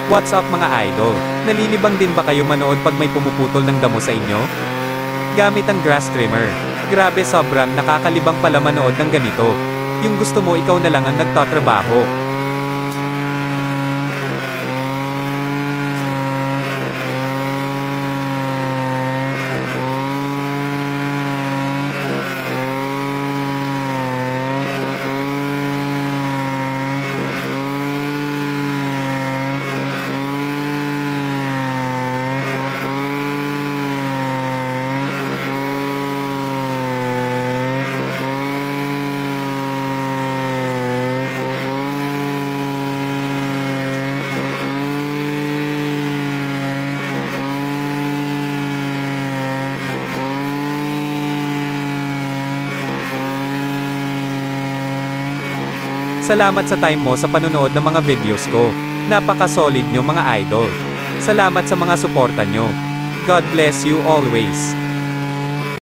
What's up mga idol? Nalilibang din ba kayo manood pag may pumuputol ng damo sa inyo? Gamit ang grass trimmer. Grabe, sobrang nakakalibang pala manood ng ganito. Yung gusto mo ikaw na lang ang nagtatrabaho. Salamat sa time mo sa panonood ng mga videos ko. Napaka-solid nyo mga idol. Salamat sa mga suporta nyo. God bless you always.